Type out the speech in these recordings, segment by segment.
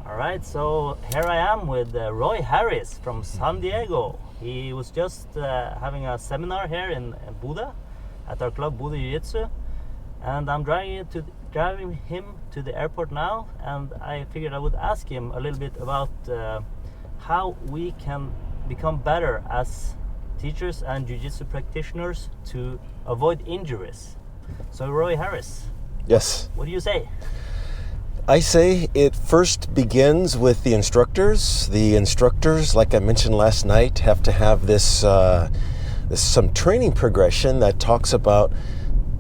All right, so here I am with Roy Harris from San Diego. He was just having a seminar here in Bodø at our club Bodø Jiujitsu, and I'm driving him to the airport now, and I figured I would ask him a little bit about how we can become better as teachers and jiu-jitsu practitioners to avoid injuries. So Roy Harris. Yes. What do you say? I say it first begins with the instructors. The instructors, like I mentioned last night, have to have this some training progression that talks about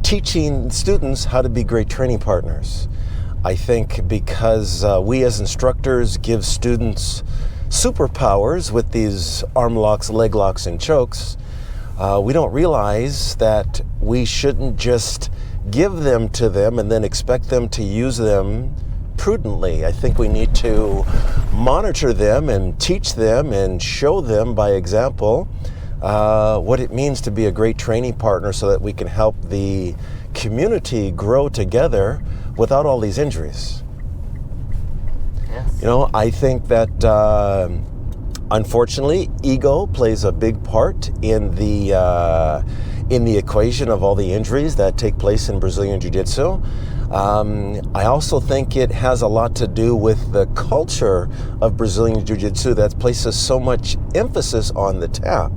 teaching students how to be great training partners. I think because we as instructors give students superpowers with these arm locks, leg locks, and chokes, we don't realize that we shouldn't just give them to them and then expect them to use them prudently. I think we need to monitor them and teach them and show them by example what it means to be a great training partner so that we can help the community grow together without all these injuries. Yes. You know, I think that unfortunately ego plays a big part in the equation of all the injuries that take place in Brazilian Jiu-Jitsu. I also think it has a lot to do with the culture of Brazilian Jiu-Jitsu that places so much emphasis on the tap.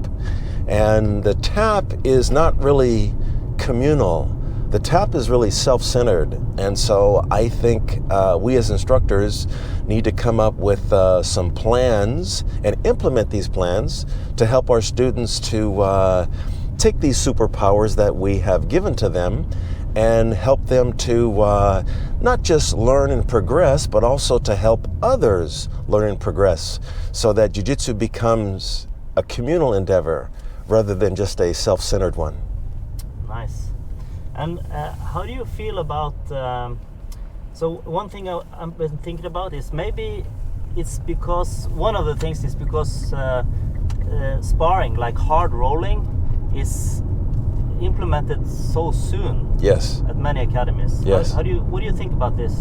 And the tap is not really communal. The tap is really self-centered. And so I think we as instructors need to come up with some plans and implement these plans to help our students to take these superpowers that we have given to them and help them to not just learn and progress, but also to help others learn and progress so that jiu-jitsu becomes a communal endeavor rather than just a self-centered one. Nice. And how do you feel about, so one thing I've been thinking about is maybe it's because, one of the things is because sparring, like hard rolling, is implemented so soon. Yes. At many academies. Yes. What do you think about this?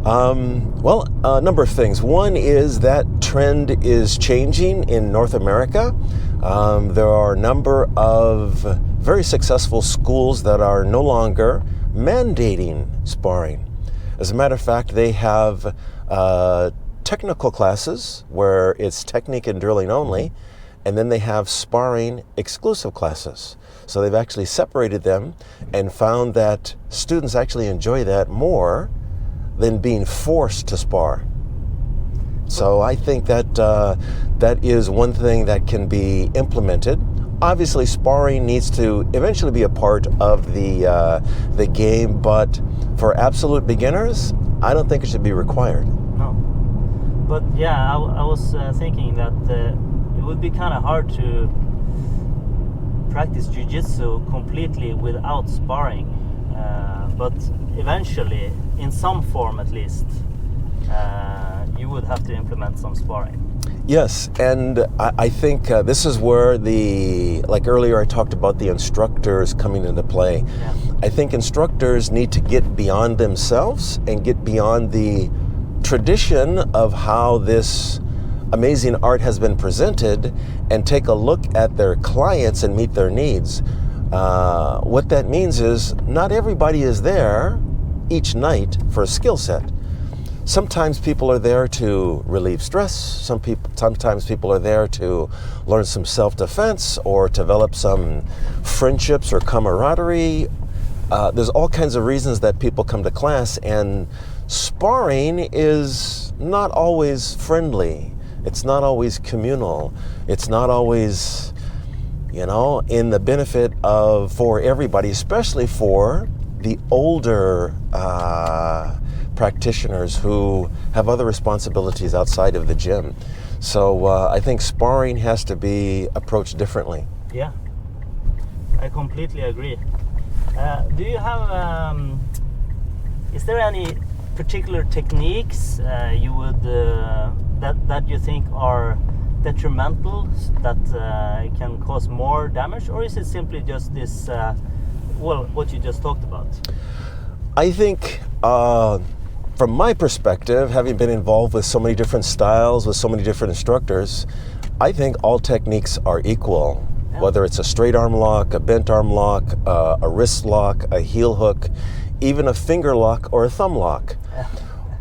Well, a number of things. One is that trend is changing in North America. There are a number of very successful schools that are no longer mandating sparring. As a matter of fact, they have technical classes where it's technique and drilling only, and then they have sparring exclusive classes. So they've actually separated them and found that students actually enjoy that more than being forced to spar. So I think that that is one thing that can be implemented. Obviously, sparring needs to eventually be a part of the game, but for absolute beginners, I don't think it should be required. No. But yeah, I was thinking that it would be kind of hard to practice jiu-jitsu completely without sparring, but eventually, in some form at least, you would have to implement some sparring. Yes, and I think this is where like earlier I talked about the instructors coming into play. Yeah. I think instructors need to get beyond themselves and get beyond the tradition of how this amazing art has been presented and take a look at their clients and meet their needs. What that means is not everybody is there each night for a skill set. Sometimes people are there to relieve stress. Sometimes people are there to learn some self-defense or develop some friendships or camaraderie. There's all kinds of reasons that people come to class, and sparring is not always friendly. It's not always communal. It's not always, in the benefit for everybody, especially for the older practitioners who have other responsibilities outside of the gym. So I think sparring has to be approached differently. Yeah, I completely agree. Do you have, is there any particular techniques you would that you think are detrimental, that can cause more damage, or is it simply just this what you just talked about? I think from my perspective, having been involved with so many different styles, with so many different instructors, I think all techniques are equal. Yeah. Whether it's a straight arm lock, a bent arm lock, a wrist lock, a heel hook, even a finger lock or a thumb lock. Yeah.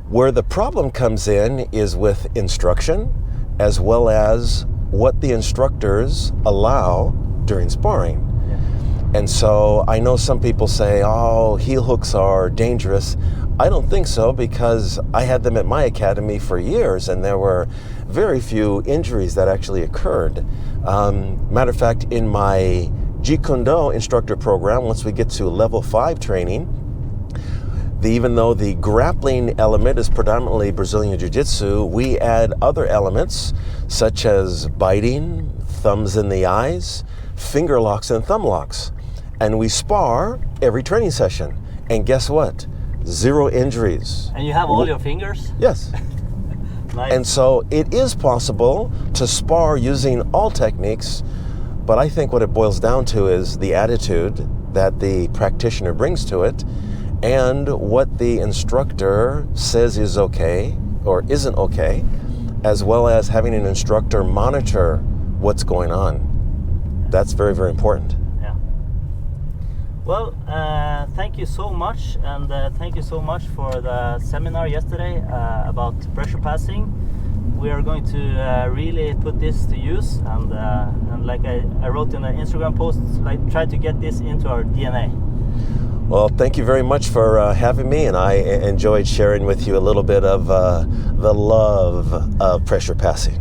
Where the problem comes in is with instruction, as well as what the instructors allow during sparring. Yeah. And so I know some people say, oh, heel hooks are dangerous. I don't think so, because I had them at my academy for years and there were very few injuries that actually occurred. Matter of fact, in my Jeet Kune Do instructor program, once we get to level 5 training, even though the grappling element is predominantly Brazilian Jiu-Jitsu, we add other elements such as biting, thumbs in the eyes, finger locks and thumb locks. And we spar every training session. And guess what? 0 injuries. And you have all your fingers? Yes. Nice. And so it is possible to spar using all techniques, but I think what it boils down to is the attitude that the practitioner brings to it and what the instructor says is okay or isn't okay, as well as having an instructor monitor what's going on. That's very, very important. Yeah. Well, thank you so much, and thank you so much for the seminar yesterday about pressure passing. We are going to really put this to use, and like I wrote in the Instagram post, like try to get this into our DNA. Well, thank you very much for having me, and I enjoyed sharing with you a little bit of the love of pressure passing.